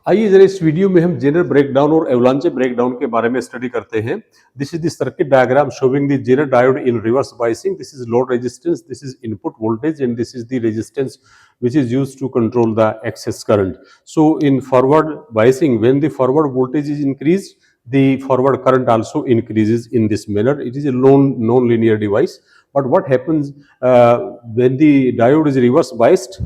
आइए जरा इस वीडियो में हम जेनर ब्रेकडाउन और एवलांचे ब्रेकडाउन के बारे में स्टडी करते हैं। This is the circuit diagram showing the Zener diode in reverse biasing. This is load resistance, this is input voltage and this is the resistance which is used to control the excess current. So in forward biasing, when the forward voltage is increased, the forward current also increases in this manner. It is a non-linear device. But what happens when the diode is reverse biased?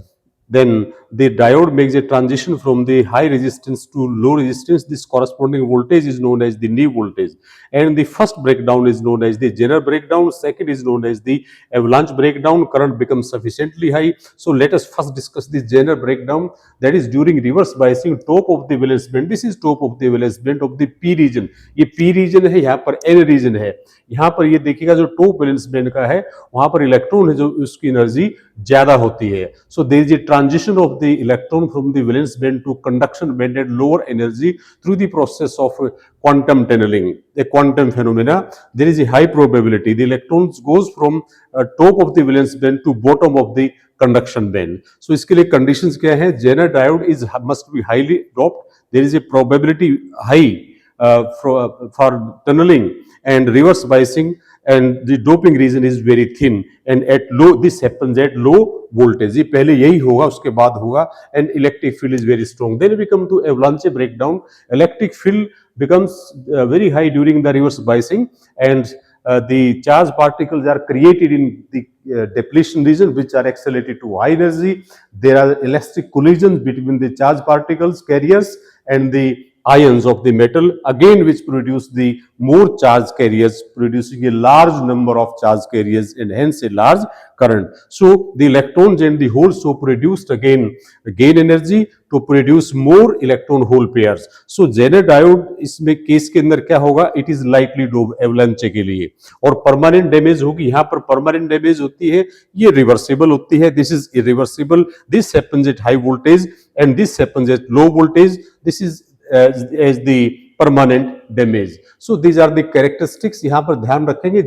Then the diode makes a transition from the high resistance to low resistance. This corresponding voltage is known as the knee voltage, and the first breakdown is known as the Zener breakdown. Second is known as the avalanche breakdown. Current becomes sufficiently high. So let us first discuss the Zener breakdown, that is during reverse biasing. Top of the valence band, this is top of the valence band of the P region. ये P region है, यहाँ पर N region है। यहाँ पर ये देखिएगा जो टॉप वैलेंस बैंड का है वहां पर इलेक्ट्रॉन है जो उसकी एनर्जी ज्यादा होती है। So there is a transition of the electron from the valence band to conduction band at lower energy through the process of quantum tunneling, a quantum phenomena. There is a high probability the electrons goes from top of the valence band to bottom of the conduction band. So इसके लिए conditions क्या है? Zener diode is must be highly doped. There is a probability high for tunneling and reverse biasing, and the doping region is very thin, and at low, this happens at low voltage. ये पहले यही होगा, उसके बाद होगा, and electric field is very strong. Then we come to avalanche breakdown. Electric field becomes very high during the reverse biasing, and the charge particles are created in the depletion region, which are accelerated to high energy. There are elastic collisions between the charge particles carriers and the ions of the metal, again which produce the more charge carriers, producing a large number of charge carriers and hence a large current. So the electrons and the holes so produced again gain energy to produce more electron hole pairs. So Zener diode इसमें case के अंदर क्या होगा? It is likely to avalanche के लिए, और permanent damage होगी। यहाँ पर परमानेंट डैमेज होती है, ये रिवर्सिबल होती है। This is irreversible, this happens at high voltage and this happens at low voltage. This is as the permanent damage. So these are the characteristics. यहाँ पर ध्यान रखेंगे।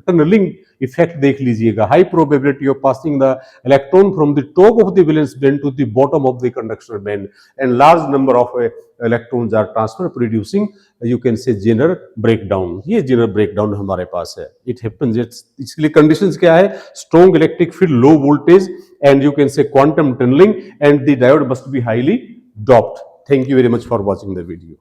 टनलिंग इफेक्ट देख लीजिएगा। High probability of passing the electron from the top of the valence band to the bottom of the conduction band, and large number of electrons are transfer producing you can say Zener breakdown. ये Zener breakdown हमारे पास है। It happens, इसके लिए conditions क्या है? Strong electric field, low voltage, and you can say quantum tunneling, and the diode must be highly doped. Thank you very much for watching the video.